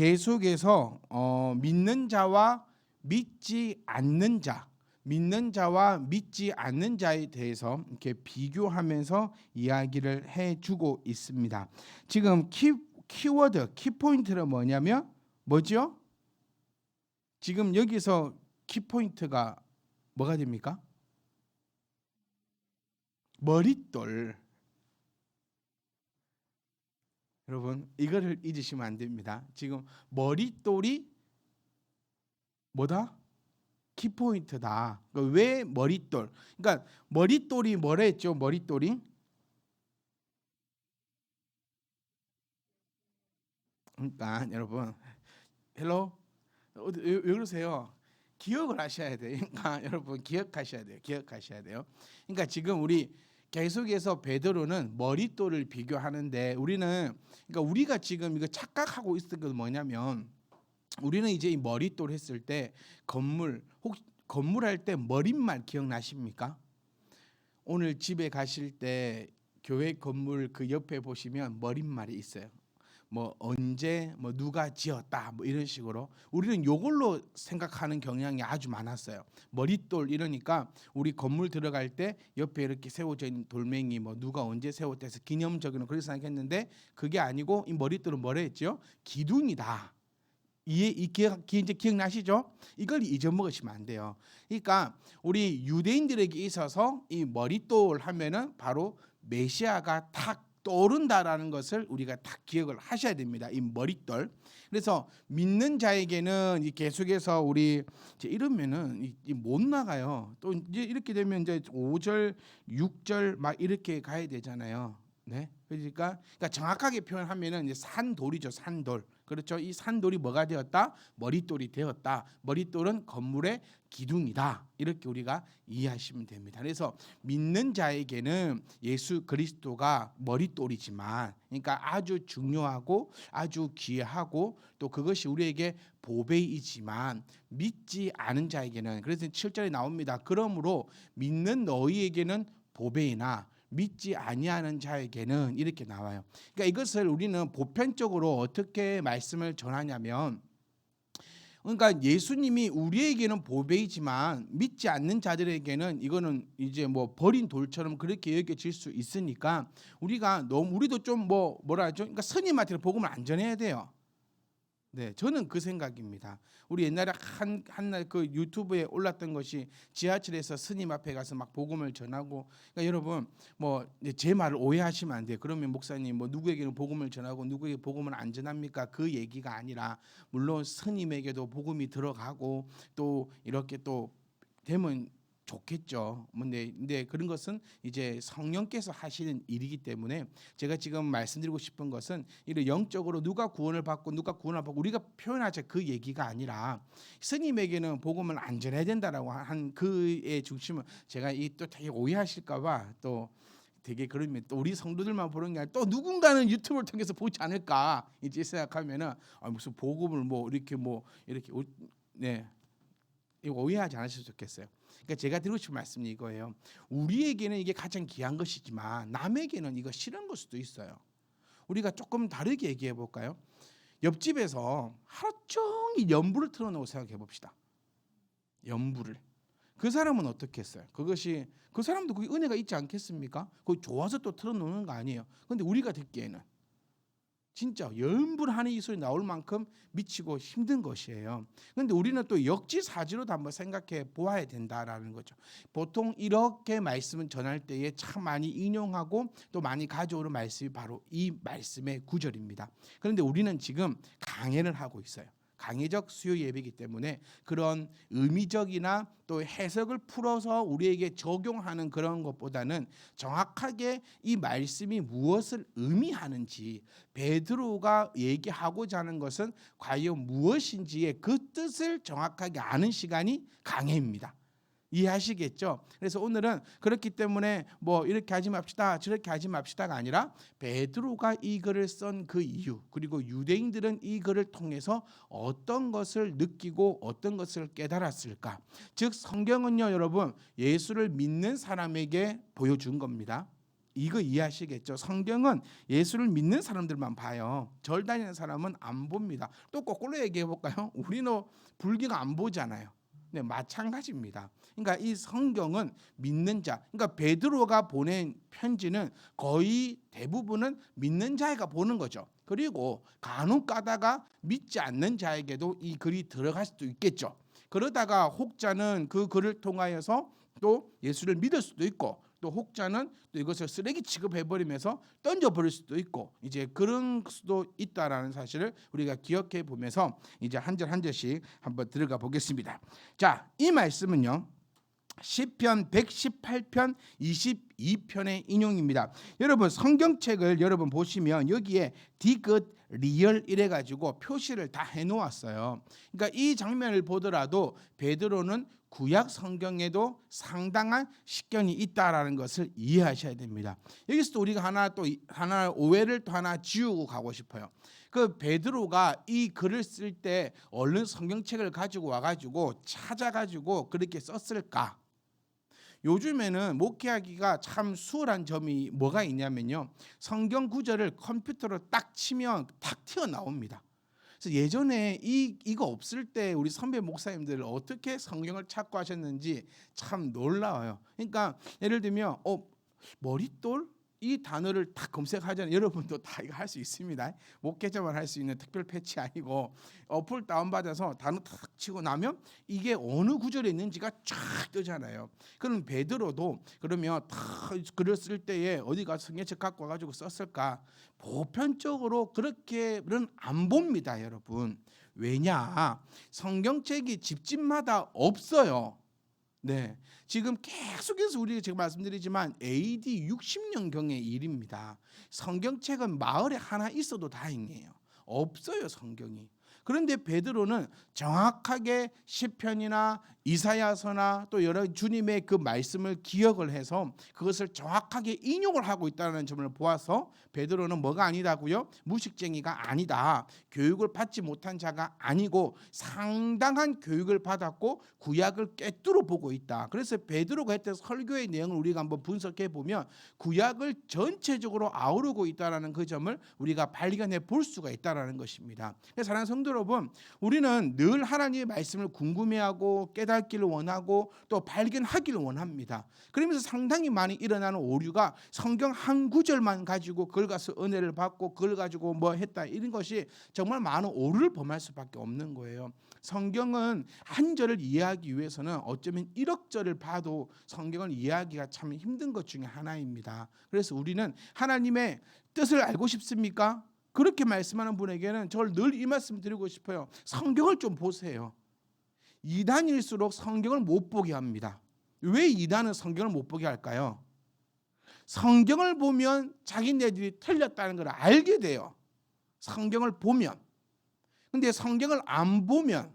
계속해서 믿는 자와 믿지 않는 자에 대해서 이렇게 비교하면서 이야기를 해주고 있습니다. 지금 키워드, 키포인트는 뭐죠? 지금 여기서 키포인트가 뭐가 됩니까? 머릿돌. 여러분 이거를 잊으시면 안 됩니다. 지금 머릿돌이 뭐다? 키포인트다. 왜 머릿돌? 그러니까 머릿돌이 뭐라 했죠? 머릿돌이? 그러니까 여러분 헬로 왜 그러세요? 기억을 하셔야 돼요. 그러니까 여러분 기억하셔야 돼요. 그러니까 지금 우리 계속해서 베드로는 머릿돌을 비교하는데 그러니까 우리가 지금 이거 착각하고 있었던 건 뭐냐면 우리는 이제 이 머릿돌 했을 때 혹시 건물 할 때 머릿말 기억나십니까? 오늘 집에 가실 때 교회 건물 그 옆에 보시면 머릿말이 있어요. 뭐 언제 뭐 누가 지었다 뭐 이런 식으로 우리는 요걸로 생각하는 경향이 아주 많았어요. 머릿돌 이러니까 우리 건물 들어갈 때 옆에 이렇게 세워져 있는 돌멩이 뭐 누가 언제 세웠다 해서 기념적으로 그렇게 생각했는데 그게 아니고 이 머릿돌은 뭐라 했죠? 기둥이다. 이제 기억나시죠? 이걸 잊어먹으시면 안 돼요. 그러니까 우리 유대인들에게 있어서 이 머릿돌 하면은 바로 메시아가 탁 떠오른다라는 것을 우리가 딱 기억을 하셔야 됩니다. 이 머릿돌. 그래서 믿는 자에게는 계속해서 우리 이제 이러면은 못 나가요. 또 이제 이렇게 되면 이제 5절, 6절 막 이렇게 가야 되잖아요. 네. 그러니까 정확하게 표현하면은 이제 산돌이죠, 산돌. 그렇죠. 이 산돌이 뭐가 되었다? 머릿돌이 되었다. 머릿돌은 건물의 기둥이다. 이렇게 우리가 이해하시면 됩니다. 그래서 믿는 자에게는 예수 그리스도가 머릿돌이지만, 그러니까 아주 중요하고 아주 귀하고 또 그것이 우리에게 보배이지만 믿지 않은 자에게는, 그래서 7절에 나옵니다. 그러므로 믿는 너희에게는 보배이나 믿지 아니하는 자에게는, 이렇게 나와요. 그러니까 이것을 우리는 보편적으로 어떻게 말씀을 전하냐면, 그러니까 예수님이 우리에게는 보배이지만 믿지 않는 자들에게는 이거는 이제 뭐 버린 돌처럼 그렇게 여겨질 수 있으니까 우리도 좀 뭐라 하죠? 그러니까 스님한테 복음을 안 전해야 돼요. 네, 저는 그 생각입니다. 우리 옛날에 한날 그 유튜브에 올랐던 것이 지하철에서 스님 앞에 가서 막 복음을 전하고, 그러니까 여러분 뭐 제 말을 오해하시면 안 돼요. 그러면 목사님 뭐 누구에게는 복음을 전하고 누구에게 복음을 안 전합니까? 그 얘기가 아니라, 물론 스님에게도 복음이 들어가고 또 이렇게 또 되면 좋겠죠. 근데 그런 것은 이제 성령께서 하시는 일이기 때문에 제가 지금 말씀드리고 싶은 것은 이런 영적으로 누가 구원을 받고 우리가 표현하자 그 얘기가 아니라, 스님에게는 복음을 안 전해야 된다라고 한 그의 중심은, 제가 이 또 되게 오해하실까봐 또 되게 그러면 또 우리 성도들만 보는 게 아니라 또 누군가는 유튜브를 통해서 보지 않을까 이제 생각하면은 무슨 복음을 네, 이거 오해하지 않으셨으면 좋겠어요. 그러니까 제가 드리고 싶은 말씀이 이거예요. 우리에게는 이게 가장 귀한 것이지만 남에게는 이거 싫은 걸 수도 있어요. 우리가 조금 다르게 얘기해 볼까요? 옆집에서 하루 종일 연부를 틀어놓고 생각해 봅시다. 연부를. 그 사람은 어떻게 했어요? 그 사람도 그게 은혜가 있지 않겠습니까? 그거 좋아서 또 틀어놓는 거 아니에요. 그런데 우리가 듣기에는 진짜 연불하는 이 소리 나올 만큼 미치고 힘든 것이에요. 그런데 우리는 또 역지사지로도 한번 생각해 보아야 된다라는 거죠. 보통 이렇게 말씀을 전할 때에 참 많이 인용하고 또 많이 가져오는 말씀이 바로 이 말씀의 구절입니다. 그런데 우리는 지금 강해를 하고 있어요. 강의적 수요 예배이기 때문에 그런 의미적이나 또 해석을 풀어서 우리에게 적용하는 그런 것보다는 정확하게 이 말씀이 무엇을 의미하는지, 베드로가 얘기하고자 하는 것은 과연 무엇인지의 그 뜻을 정확하게 아는 시간이 강해입니다. 이해하시겠죠? 그래서 오늘은 그렇기 때문에 뭐 이렇게 하지 맙시다 저렇게 하지 맙시다가 아니라, 베드로가 이 글을 쓴 그 이유, 그리고 유대인들은 이 글을 통해서 어떤 것을 느끼고 어떤 것을 깨달았을까. 즉 성경은요 여러분, 예수를 믿는 사람에게 보여준 겁니다. 이거 이해하시겠죠? 성경은 예수를 믿는 사람들만 봐요. 절 다니는 사람은 안 봅니다. 또 거꾸로 얘기해 볼까요? 우리는 불교가 안 보잖아요. 네, 마찬가지입니다. 그러니까 이 성경은 믿는 자, 그러니까 베드로가 보낸 편지는 거의 대부분은 믿는 자가 보는 거죠. 그리고 간혹 가다가 믿지 않는 자에게도 이 글이 들어갈 수도 있겠죠. 그러다가 혹자는 그 글을 통하여서 또 예수를 믿을 수도 있고, 또 혹자는 또 이것을 쓰레기 취급해버리면서 던져버릴 수도 있고, 이제 그런 수도 있다라는 사실을 우리가 기억해 보면서 이제 한 절 한 절씩 한번 들어가 보겠습니다. 자, 이 말씀은요, 시편 118편 22편의 인용입니다. 여러분 성경책을 여러분 보시면 여기에 디귿 리얼 이래 가지고 표시를 다 해놓았어요. 그러니까 이 장면을 보더라도 베드로는 구약 성경에도 상당한 식견이 있다라는 것을 이해하셔야 됩니다. 여기서 우리가 하나 오해를 또 하나 지우고 가고 싶어요. 그 베드로가 이 글을 쓸 때 얼른 성경책을 가지고 와가지고 찾아가지고 그렇게 썼을까? 요즘에는 목회하기가 참 수월한 점이 뭐가 있냐면요, 성경 구절을 컴퓨터로 딱 치면 탁 튀어나옵니다. 그래서 예전에 이거 없을 때 우리 선배 목사님들 어떻게 성경을 찾고 하셨는지 참 놀라워요. 그러니까 예를 들면 머릿돌 이 단어를 딱 검색하잖아요. 여러분도 다 이거 할 수 있습니다. 목회자만 할 수 있는 특별 패치 아니고 어플 다운받아서 단어 탁 치고 나면 이게 어느 구절에 있는지가 쫙 뜨잖아요. 그럼 베드로도 그러면 탁 글을 쓸 때에 어디 가서 성경책 갖고 와가지고 썼을까? 보편적으로 그렇게는 안 봅니다, 여러분. 왜냐? 성경책이 집집마다 없어요. 네, 지금 계속해서 우리가 지금 말씀드리지만 AD 60년경의 일입니다. 성경책은 마을에 하나 있어도 다행이에요. 없어요, 성경이. 그런데 베드로는 정확하게 시편이나 이사야서나 또 여러 주님의 그 말씀을 기억을 해서 그것을 정확하게 인용을 하고 있다는 점을 보아서 베드로는 뭐가 아니다고요? 무식쟁이가 아니다. 교육을 받지 못한 자가 아니고 상당한 교육을 받았고 구약을 꿰뚫어 보고 있다. 그래서 베드로가 했던 설교의 내용을 우리가 한번 분석해 보면 구약을 전체적으로 아우르고 있다는 그 점을 우리가 발견해 볼 수가 있다는 것입니다. 그래서 사랑하는 성도 여러분, 우리는 늘 하나님의 말씀을 궁금해하고 깨닫기를 원하고 또 발견하기를 원합니다. 그러면서 상당히 많이 일어나는 오류가 성경 한 구절만 가지고 그걸 가서 은혜를 받고 그걸 가지고 뭐 했다, 이런 것이 정말 많은 오류를 범할 수밖에 없는 거예요. 성경은 한 절을 이해하기 위해서는 어쩌면 1억 절을 봐도 성경을 이해하기가 참 힘든 것 중에 하나입니다. 그래서 우리는 하나님의 뜻을 알고 싶습니까? 그렇게 말씀하는 분에게는 저를 늘 이 말씀 드리고 싶어요. 성경을 좀 보세요. 이단일수록 성경을 못 보게 합니다. 왜 이단은 성경을 못 보게 할까요? 성경을 보면 자기네들이 틀렸다는 걸 알게 돼요. 성경을 보면. 근데 성경을 안 보면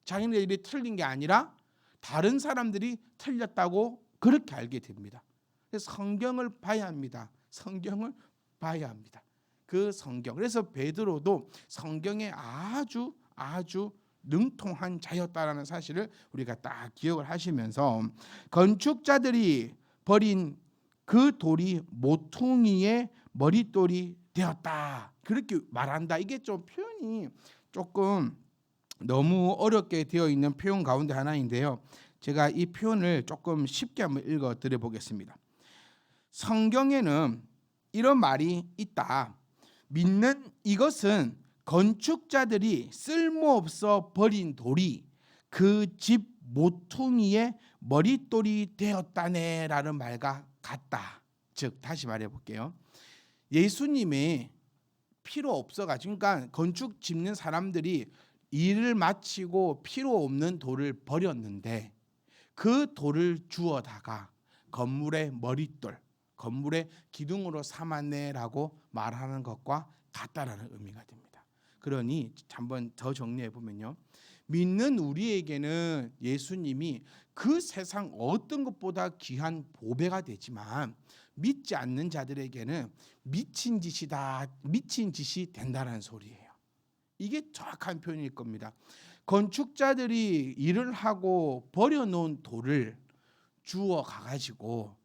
자기네들이 틀린 게 아니라 다른 사람들이 틀렸다고 그렇게 알게 됩니다. 그래서 성경을 봐야 합니다. 성경을 봐야 합니다. 그 성경. 그래서 베드로도 성경에 아주 능통한 자였다라는 사실을 우리가 딱 기억을 하시면서 건축자들이 버린 그 돌이 모퉁이의 머릿돌이 되었다, 그렇게 말한다. 이게 좀 표현이 조금 너무 어렵게 되어 있는 표현 가운데 하나인데요, 제가 이 표현을 조금 쉽게 한번 읽어 드려 보겠습니다. 성경에는 이런 말이 있다. 믿는 이것은 건축자들이 쓸모없어 버린 돌이 그 집 모퉁이의 머릿돌이 되었다네라는 말과 같다. 즉 다시 말해 볼게요. 예수님이 필요 없어가지고, 그러니까 건축 짓는 사람들이 일을 마치고 필요 없는 돌을 버렸는데 그 돌을 주워다가 건물의 머릿돌, 건물의 기둥으로 삼았네라고 말하는 것과 같다라는 의미가 됩니다. 그러니 한번 더 정리해 보면요, 믿는 우리에게는 예수님이 그 세상 어떤 것보다 귀한 보배가 되지만 믿지 않는 자들에게는 미친 짓이 된다는 소리예요. 이게 정확한 표현일 겁니다. 건축자들이 일을 하고 버려놓은 돌을 주워 가가지고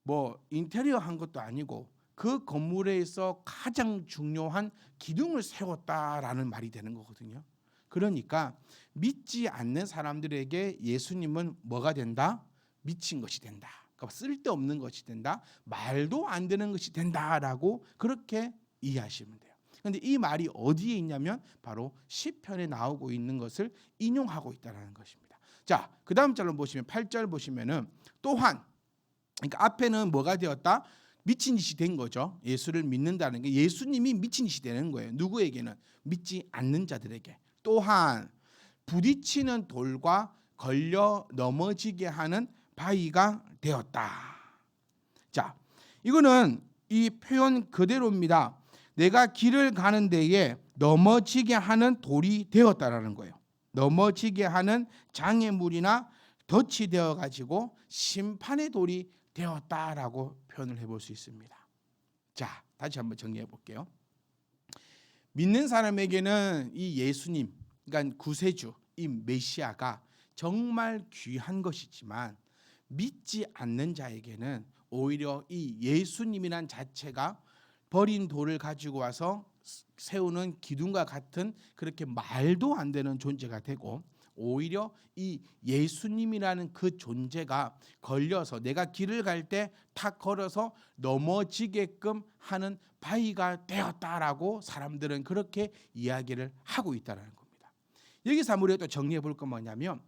뭐 인테리어 한 것도 아니고 그 건물에서 가장 중요한 기둥을 세웠다라는 말이 되는 거거든요. 그러니까 믿지 않는 사람들에게 예수님은 뭐가 된다? 미친 것이 된다. 그러니까 쓸데없는 것이 된다. 말도 안 되는 것이 된다라고 그렇게 이해하시면 돼요. 그런데 이 말이 어디에 있냐면 바로 시편에 나오고 있는 것을 인용하고 있다는 것입니다. 자, 그 다음 절로 보시면 8절 보시면은 또한, 그러니까 앞에는 뭐가 되었다? 미친 짓이 된 거죠. 예수를 믿는다는 게 예수님이 미친 짓이 되는 거예요. 누구에게는? 믿지 않는 자들에게. 또한 부딪히는 돌과 걸려 넘어지게 하는 바위가 되었다. 자, 이거는 이 표현 그대로입니다. 내가 길을 가는 데에 넘어지게 하는 돌이 되었다라는 거예요. 넘어지게 하는 장애물이나 덫이 되어 가지고 심판의 돌이 되었다라고 표현을 해볼 수 있습니다. 자, 다시 한번 정리해 볼게요. 믿는 사람에게는 이 예수님, 그러니까 구세주, 이 메시아가 정말 귀한 것이지만 믿지 않는 자에게는 오히려 이 예수님이란 자체가 버린 돌을 가지고 와서 세우는 기둥과 같은 그렇게 말도 안 되는 존재가 되고, 오히려 이 예수님이라는 그 존재가 걸려서 내가 길을 갈 때 탁 걸어서 넘어지게끔 하는 바위가 되었다라고 사람들은 그렇게 이야기를 하고 있다는 겁니다. 여기서 우리가 또 정리해 볼 건 뭐냐면,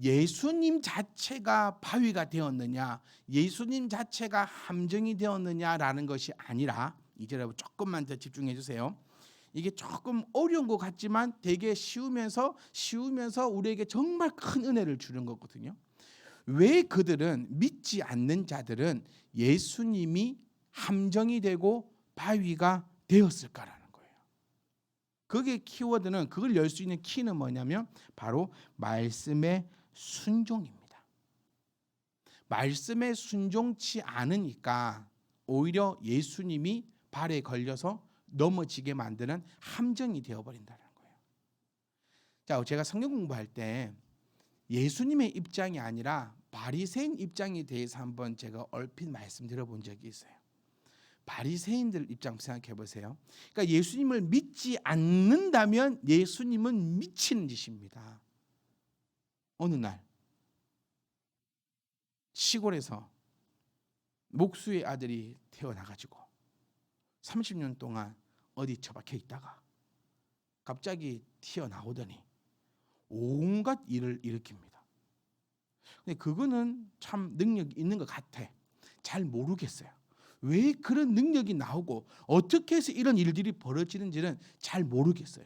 예수님 자체가 바위가 되었느냐, 예수님 자체가 함정이 되었느냐라는 것이 아니라, 이제 조금만 더 집중해 주세요. 이게 조금 어려운 것 같지만 되게 쉬우면서 우리에게 정말 큰 은혜를 주는 거거든요. 왜 그들은, 믿지 않는 자들은 예수님이 함정이 되고 바위가 되었을까라는 거예요. 그게 키워드는, 그걸 열 수 있는 키는 뭐냐면 바로 말씀의 순종입니다. 말씀에 순종치 않으니까 오히려 예수님이 발에 걸려서 넘어지게 만드는 함정이 되어버린다는 거예요. 자, 제가 성경 공부할 때 예수님의 입장이 아니라 바리새인 입장에 대해서 한번 제가 얼핏 말씀드려본 적이 있어요. 바리새인들 입장 생각해 보세요. 그러니까 예수님을 믿지 않는다면 예수님은 미치는 짓입니다. 어느 날 시골에서 목수의 아들이 태어나가지고 30년 동안 어디 처박혀 있다가 갑자기 튀어나오더니 온갖 일을 일으킵니다. 근데 그거는 참 능력이 있는 것 같아. 잘 모르겠어요. 왜 그런 능력이 나오고 어떻게 해서 이런 일들이 벌어지는지는 잘 모르겠어요.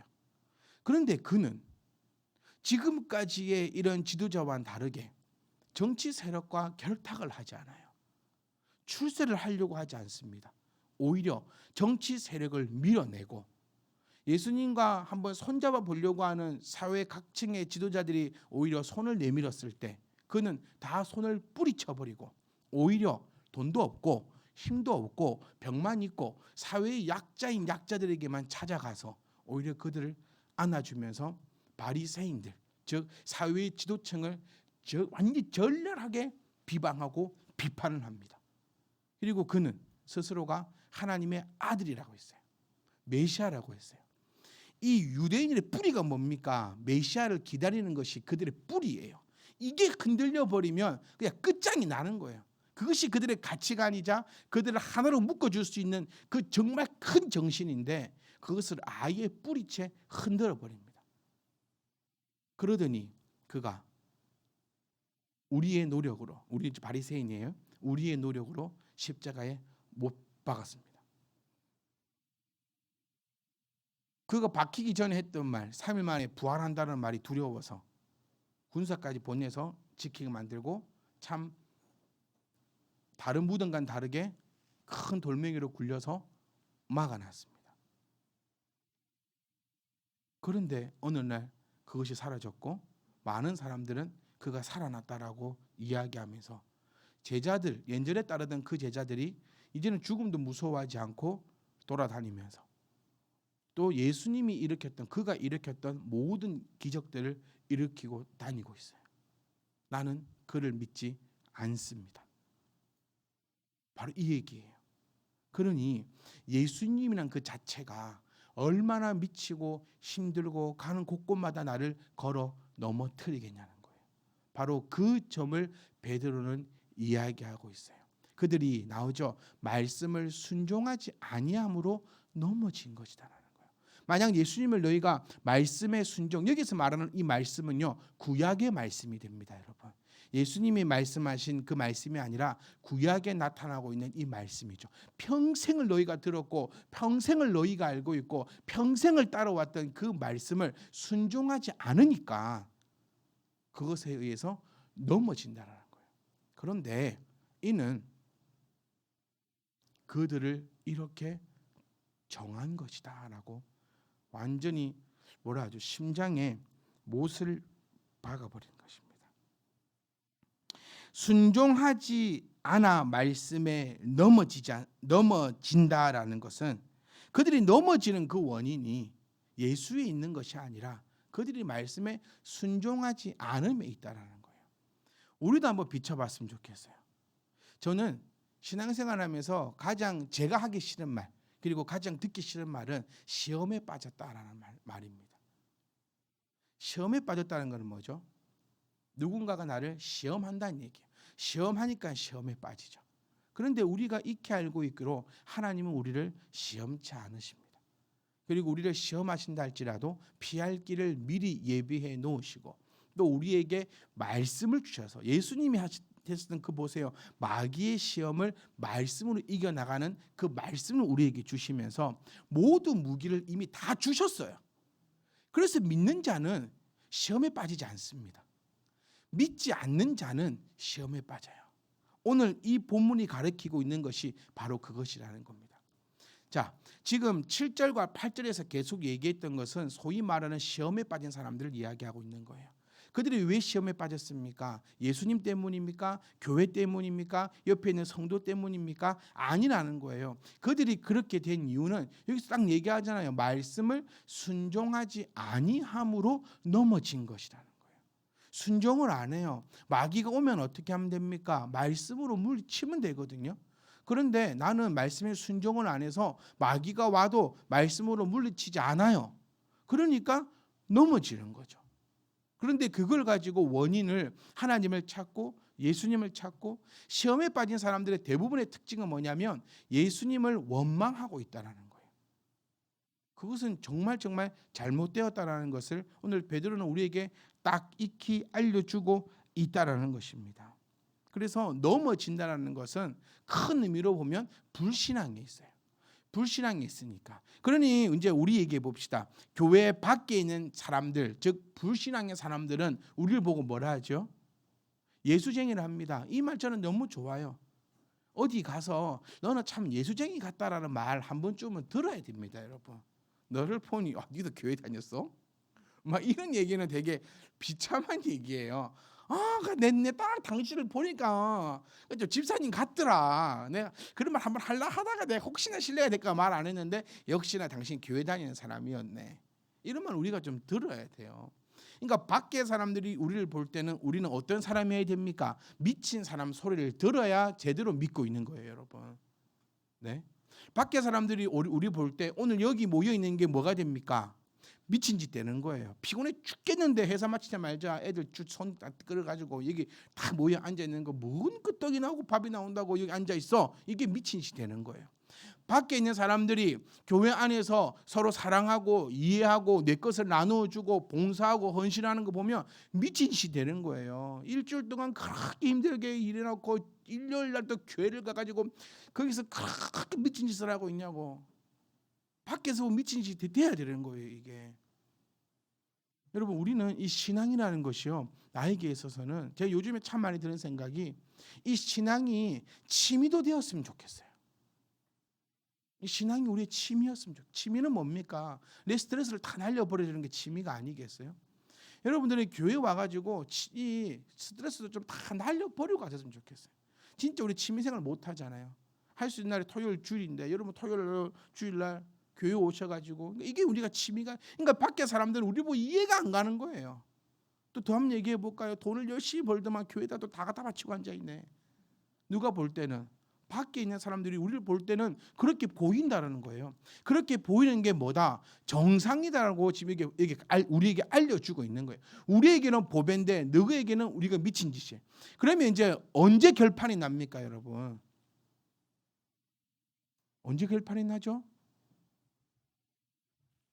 그런데 그는 지금까지의 이런 지도자와는 다르게 정치 세력과 결탁을 하지 않아요. 출세를 하려고 하지 않습니다. 오히려 정치 세력을 밀어내고, 예수님과 한번 손잡아 보려고 하는 사회 각층의 지도자들이 오히려 손을 내밀었을 때 그는 다 손을 뿌리쳐 버리고, 오히려 돈도 없고 힘도 없고 병만 있고 사회의 약자인 약자들에게만 찾아가서 오히려 그들을 안아주면서 바리새인들, 즉 사회의 지도층을 완전히 절렬하게 비방하고 비판을 합니다. 그리고 그는 스스로가 하나님의 아들이라고 했어요. 메시아라고 했어요. 이 유대인들의 뿌리가 뭡니까? 메시아를 기다리는 것이 그들의 뿌리예요. 이게 흔들려 버리면 그냥 끝장이 나는 거예요. 그것이 그들의 가치관이자 그들을 하나로 묶어줄 수 있는 그 정말 큰 정신인데, 그것을 아예 뿌리채 흔들어 버립니다. 그러더니 그가 우리의 노력으로, 우리 바리새인이에요. 우리의 노력으로 십자가에 못 박았습니다. 그가 박히기 전에 했던 말, 3일 만에 부활한다는 말이 두려워서 군사까지 보내서 지키게 만들고, 참 다른 무덤과는 다르게 큰 돌멩이로 굴려서 막아놨습니다. 그런데 어느 날 그것이 사라졌고, 많은 사람들은 그가 살아났다라고 이야기하면서 제자들, 연절에 따르던 그 제자들이 이제는 죽음도 무서워하지 않고 돌아다니면서 또 예수님이 일으켰던, 그가 일으켰던 모든 기적들을 일으키고 다니고 있어요. 나는 그를 믿지 않습니다. 바로 이 얘기예요. 그러니 예수님이란 그 자체가 얼마나 미치고 힘들고 가는 곳곳마다 나를 걸어 넘어뜨리겠냐는 거예요. 바로 그 점을 베드로는 이야기하고 있어요. 그들이 나오죠. 말씀을 순종하지 아니함으로 넘어진 것이다라는 거예요. 만약 예수님을 너희가 말씀의 순종, 여기서 말하는 이 말씀은요, 구약의 말씀이 됩니다, 여러분. 예수님이 말씀하신 그 말씀이 아니라 구약에 나타나고 있는 이 말씀이죠. 평생을 너희가 들었고 평생을 너희가 알고 있고 평생을 따라왔던 그 말씀을 순종하지 않으니까 그것에 의해서 넘어진다는 거예요. 그런데 이는 그들을 이렇게 정한 것이다라고 완전히 뭐라 하죠? 심장에 못을 박아버린 것입니다. 순종하지 않아 말씀에 넘어진다라는 것은 그들이 넘어지는 그 원인이 예수에 있는 것이 아니라 그들이 말씀에 순종하지 않음에 있다라는 거예요. 우리도 한번 비춰봤으면 좋겠어요. 저는 신앙생활하면서 가장 제가 하기 싫은 말, 그리고 가장 듣기 싫은 말은 시험에 빠졌다라는 말입니다. 시험에 빠졌다는 것은 뭐죠? 누군가가 나를 시험한다는 얘기예요. 시험하니까 시험에 빠지죠. 그런데 우리가 익히 알고 있기로 하나님은 우리를 시험치 않으십니다. 그리고 우리를 시험하신다 할지라도 피할 길을 미리 예비해 놓으시고 또 우리에게 말씀을 주셔서 예수님이 하셨던 그 보세요. 마귀의 시험을 말씀으로 이겨나가는 그 말씀을 우리에게 주시면서 모든 무기를 이미 다 주셨어요. 그래서 믿는 자는 시험에 빠지지 않습니다. 믿지 않는 자는 시험에 빠져요. 오늘 이 본문이 가르치고 있는 것이 바로 그것이라는 겁니다. 자, 지금 7절과 8절에서 계속 얘기했던 것은 소위 말하는 시험에 빠진 사람들을 이야기하고 있는 거예요. 그들이 왜 시험에 빠졌습니까? 예수님 때문입니까? 교회 때문입니까? 옆에 있는 성도 때문입니까? 아니라는 거예요. 그들이 그렇게 된 이유는 여기서 딱 얘기하잖아요. 말씀을 순종하지 아니함으로 넘어진 것이라는 거예요. 순종을 안 해요. 마귀가 오면 어떻게 하면 됩니까? 말씀으로 물리치면 되거든요. 그런데 나는 말씀에 순종을 안 해서 마귀가 와도 말씀으로 물리치지 않아요. 그러니까 넘어지는 거죠. 그런데 그걸 가지고 원인을 하나님을 찾고 예수님을 찾고 시험에 빠진 사람들의 대부분의 특징은 뭐냐면 예수님을 원망하고 있다는 거예요. 그것은 정말 잘못되었다는 것을 오늘 베드로는 우리에게 딱 익히 알려주고 있다는 것입니다. 그래서 넘어진다는 것은 큰 의미로 보면 불신앙이 있어요. 불신앙이 있으니까. 그러니 이제 우리 얘기해 봅시다. 교회 밖에 있는 사람들, 즉 불신앙의 사람들은 우리를 보고 뭐라 하죠? 예수쟁이를 합니다. 이 말 저는 너무 좋아요. 어디 가서 너는 참 예수쟁이 같다라는 말 한 번쯤은 들어야 됩니다, 여러분. 너를 보니 니도 교회 다녔어? 막 이런 얘기는 되게 비참한 얘기예요. 내 딱 당신을 보니까 집사님 같더라. 내가 그런 말 한번 하려 하다가 내가 혹시나 실례가 될까 말 안 했는데 역시나 당신 교회 다니는 사람이었네. 이런 말 우리가 좀 들어야 돼요. 그러니까 밖에 사람들이 우리를 볼 때는 우리는 어떤 사람이어야 됩니까? 미친 사람 소리를 들어야 제대로 믿고 있는 거예요, 여러분. 네? 밖에 사람들이 우리 볼 때 오늘 여기 모여 있는 게 뭐가 됩니까? 미친 짓 되는 거예요. 피곤해 죽겠는데 회사 마치자마자 애들 손 다 끌어가지고 여기 다 모여 앉아 있는 거 뭔 끄떡이 나오고 밥이 나온다고 여기 앉아 있어. 이게 미친 짓 되는 거예요. 밖에 있는 사람들이 교회 안에서 서로 사랑하고 이해하고 내 것을 나누어주고 봉사하고 헌신하는 거 보면 미친 짓이 되는 거예요. 일주일 동안 그렇게 힘들게 일해놓고 일요일 날 또 교회를 가가지고 거기서 그렇게 미친 짓을 하고 있냐고. 밖에서 미친 짓이 돼야 되는 거예요, 이게. 여러분, 우리는 이 신앙이라는 것이요, 나에게 있어서는 제가 요즘에 참 많이 드는 생각이 이 신앙이 취미도 되었으면 좋겠어요. 이 신앙이 우리의 취미였으면 좋겠어요. 취미는 뭡니까? 내 스트레스를 다 날려버려주는 게 취미가 아니겠어요? 여러분들이 교회 와가지고 이 스트레스도 좀 다 날려버리고 가셨으면 좋겠어요. 진짜 우리 취미생활 못 하잖아요. 할 수 있는 날이 토요일 주일인데 여러분 토요일 주일날 교회 오셔가지고 이게 우리가 취미가, 그러니까 밖에 사람들은 우리 보고 이해가 안 가는 거예요. 또 더 한번 얘기해 볼까요? 돈을 열심히 벌더만 교회에다 또 다 갖다 바치고 앉아 있네. 누가 볼 때는 밖에 있는 사람들이 우리를 볼 때는 그렇게 보인다라는 거예요. 그렇게 보이는 게 뭐다? 정상이다라고 지금 이게 우리에게 알려주고 있는 거예요. 우리에게는 보배인데 너희에게는 우리가 미친 짓이에요. 그러면 이제 언제 결판이 납니까, 여러분? 언제 결판이 나죠?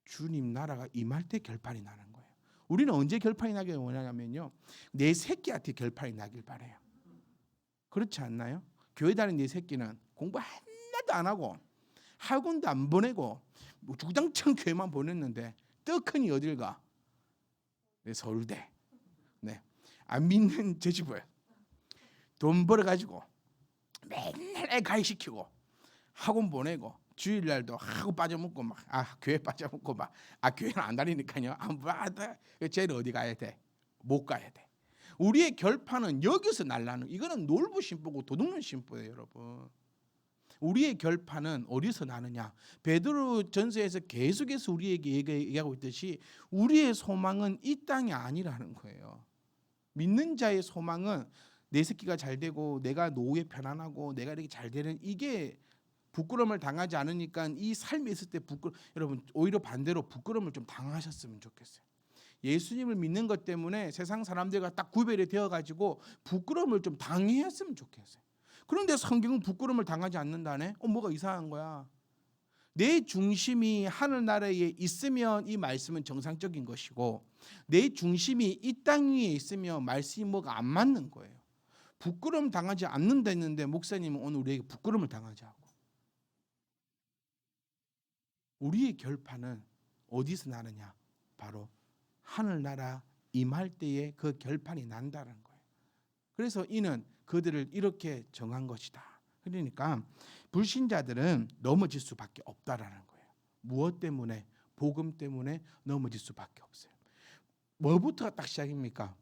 주님 나라가 임할 때 결판이 나는 거예요. 우리는 언제 결판이 나길 원하냐면요, 내 새끼한테 결판이 나길 바래요. 그렇지 않나요? 교회 다니는 내 새끼는 공부 하나도 안 하고 학원도 안 보내고 주당청 교회만 보냈는데 떡하니 어딜 가? 네, 서울대. 네, 안 믿는 저 집을 돈 벌어가지고 맨날 애 가입시키고 학원 보내고 주일날도 하고 빠져먹고 막 교회 빠져먹고 막 교회는 안 다니니까요. 안 봐도 쟤는 어디 가야 돼? 못 가야 돼. 우리의 결판은 여기서 날라는, 이거는 놀부 심보고 도둑놈 심보예요, 여러분. 우리의 결판은 어디서 나느냐? 베드로 전서에서 계속해서 우리에게 얘기하고 있듯이 우리의 소망은 이 땅이 아니라는 거예요. 믿는 자의 소망은 내 새끼가 잘 되고 내가 노후에 편안하고 내가 이렇게 잘 되는, 이게 부끄러움을 당하지 않으니까 이 삶이 있을 때 여러분 오히려 반대로 부끄러움을 좀 당하셨으면 좋겠어요. 예수님을 믿는 것 때문에 세상 사람들과 딱 구별이 되어가지고 부끄러움을 좀 당했으면 좋겠어요. 그런데 성경은 부끄러움을 당하지 않는다네? 뭐가 이상한 거야. 내 중심이 하늘나라에 있으면 이 말씀은 정상적인 것이고 내 중심이 이 땅 위에 있으면 말씀이 뭐가 안 맞는 거예요. 부끄러움 당하지 않는다 했는데 목사님은 오늘 우리에게 부끄러움을 당하지 하고, 우리의 결판은 어디서 나느냐? 바로 하늘나라 임할 때에 그 결판이 난다는 거예요. 그래서 이는 그들을 이렇게 정한 것이다. 그러니까 불신자들은 넘어질 수밖에 없다라는 거예요. 무엇 때문에? 복음 때문에 넘어질 수밖에 없어요. 뭐부터 딱 시작입니까?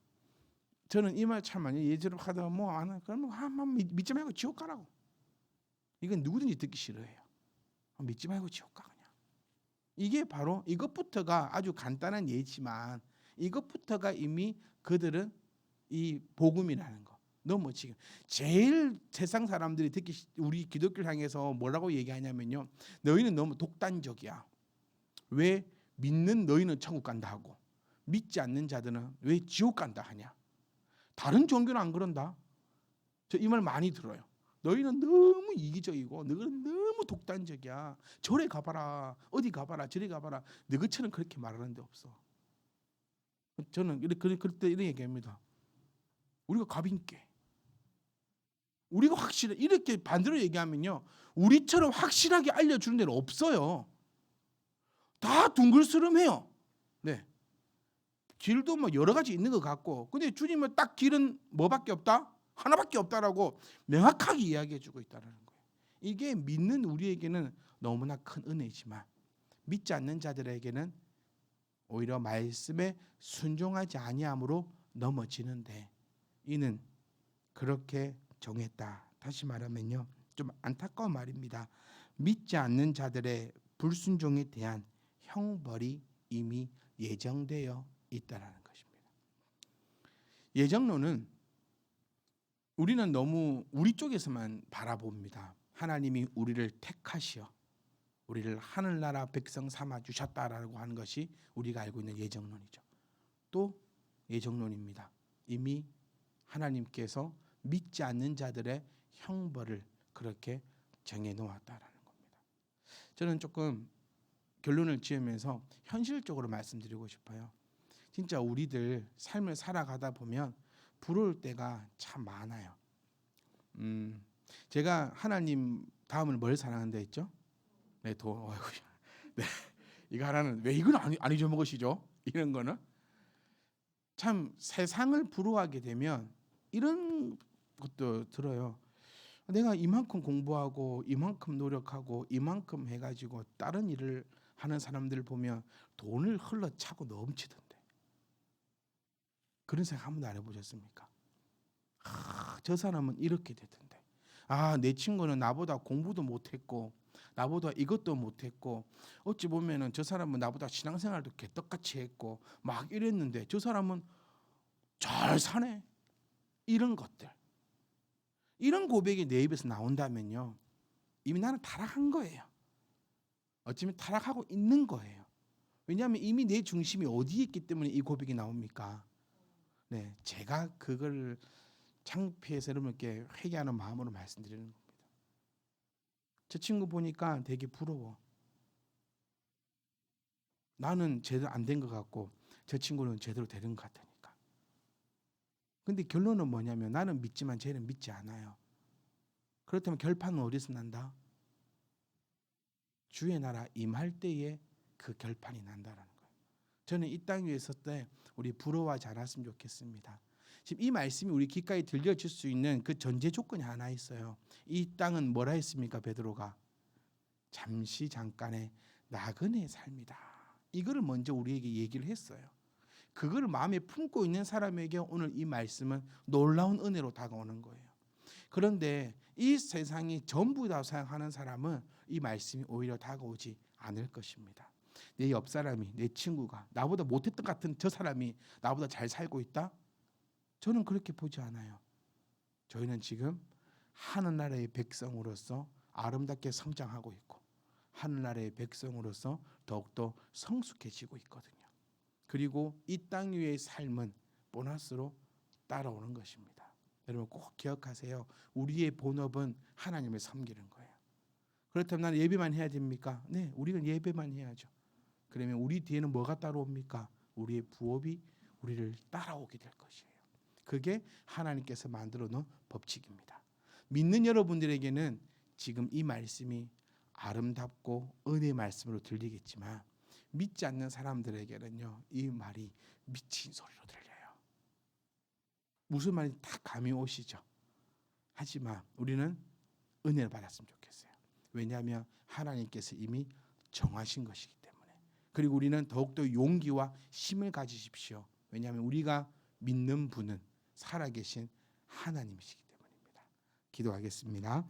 저는 이 말 참 많이 예전에 하다가 그러면 믿지 말고 지옥 가라고. 이건 누구든지 듣기 싫어해요. 믿지 말고 지옥 가 그냥. 이게 바로 이것부터가 아주 간단한 예지만 이것부터가 이미 그들은 이 복음이라는 거 넘어지고, 제일 세상 사람들이 특히 우리 기독교를 향해서 뭐라고 얘기하냐면요, 너희는 너무 독단적이야. 왜 믿는 너희는 천국 간다 하고 믿지 않는 자들은 왜 지옥 간다 하냐. 다른 종교는 안 그런다. 저 이 말 많이 들어요. 너희는 너무 이기적이고 너희는 너무 독단적이야. 저래 가봐라, 어디 가봐라, 저리 가봐라. 너희처럼 그렇게 말하는 데 없어. 저는 그럴 때 이런 얘기합니다. 우리가 갑인께, 우리가 확실해, 이렇게 반대로 얘기하면요, 우리처럼 확실하게 알려주는 데는 없어요. 다 둥글스름해요. 네, 길도 뭐 여러 가지 있는 것 같고, 근데 주님은 딱 길은 뭐밖에 없다? 하나밖에 없다라고 명확하게 이야기해주고 있다는 거예요. 이게 믿는 우리에게는 너무나 큰 은혜지만 믿지 않는 자들에게는 오히려 말씀에 순종하지 아니함으로 넘어지는데, 이는 그렇게 정했다. 다시 말하면요, 좀 안타까운 말입니다. 믿지 않는 자들의 불순종에 대한 형벌이 이미 예정되어 있다라는 것입니다. 예정론은 우리는 너무 우리 쪽에서만 바라봅니다. 하나님이 우리를 택하시어 우리를 하늘나라 백성 삼아 주셨다라고 하는 것이 우리가 알고 있는 예정론이죠. 또 예정론입니다. 이미 하나님께서 믿지 않는 자들의 형벌을 그렇게 정해 놓았다라는 겁니다. 저는 조금 결론을 지으면서 현실적으로 말씀드리고 싶어요. 진짜 우리들 삶을 살아가다 보면 부러울 때가 참 많아요. 제가 하나님 다음을 뭘 사랑한다 했죠? 네, 네, 이거 하나는 왜 이건 안 잊어먹으시죠? 이런 거는 참 세상을 부러워하게 되면 이런 것도 들어요. 내가 이만큼 공부하고 이만큼 노력하고 이만큼 해가지고 다른 일을 하는 사람들 보면 돈을 흘러차고 넘치던데, 그런 생각 한 번도 안 해보셨습니까? 저 사람은 이렇게 되던데, 내 친구는 나보다 공부도 못했고 나보다 이것도 못했고 어찌 보면은 저 사람은 나보다 신앙생활도 개떡같이 했고 막 이랬는데 저 사람은 잘 사네. 이런 것들, 이런 고백이 내 입에서 나온다면요, 이미 나는 타락한 거예요. 어쩌면 타락하고 있는 거예요. 왜냐하면 이미 내 중심이 어디에 있기 때문에 이 고백이 나옵니까? 네, 제가 그걸 창피해서 여러분께 회개하는 마음으로 말씀드리는 겁니다. 저 친구 보니까 되게 부러워. 나는 제대로 안 된 것 같고 저 친구는 제대로 되는 것 같으니까. 근데 결론은 뭐냐면 나는 믿지만 쟤는 믿지 않아요. 그렇다면 결판은 어디서 난다? 주의 나라 임할 때에 그 결판이 난다라는 거예요. 저는 이 땅 위에 있을 때 우리 부러워하지 않았으면 좋겠습니다. 지금 이 말씀이 우리 귓가에 들려질 수 있는 그 전제 조건이 하나 있어요. 이 땅은 뭐라 했습니까? 베드로가 잠시 잠깐의 나그네의 삶이다. 이거를 먼저 우리에게 얘기를 했어요. 그걸 마음에 품고 있는 사람에게 오늘 이 말씀은 놀라운 은혜로 다가오는 거예요. 그런데 이 세상이 전부 다 생각하는 사람은 이 말씀이 오히려 다가오지 않을 것입니다. 내 옆 사람이, 내 친구가 나보다 못했던 것 같은 저 사람이 나보다 잘 살고 있다? 저는 그렇게 보지 않아요. 저희는 지금 하늘나라의 백성으로서 아름답게 성장하고 있고 하늘나라의 백성으로서 더욱더 성숙해지고 있거든요. 그리고 이 땅 위의 삶은 보너스로 따라오는 것입니다. 여러분 꼭 기억하세요. 우리의 본업은 하나님을 섬기는 거예요. 그렇다면 나는 예배만 해야 됩니까? 네, 우리는 예배만 해야죠. 그러면 우리 뒤에는 뭐가 따라옵니까? 우리의 부업이 우리를 따라오게 될 것이에요. 그게 하나님께서 만들어 놓은 법칙입니다. 믿는 여러분들에게는 지금 이 말씀이 아름답고 은혜의 말씀으로 들리겠지만 믿지 않는 사람들에게는요, 이 말이 미친 소리로 들려요. 무슨 말인지 다 감이 오시죠. 하지만 우리는 은혜를 받았으면 좋겠어요. 왜냐하면 하나님께서 이미 정하신 것이기 때문에. 그리고 우리는 더욱더 용기와 힘을 가지십시오. 왜냐하면 우리가 믿는 분은 살아계신 하나님이시기 때문입니다. 기도하겠습니다.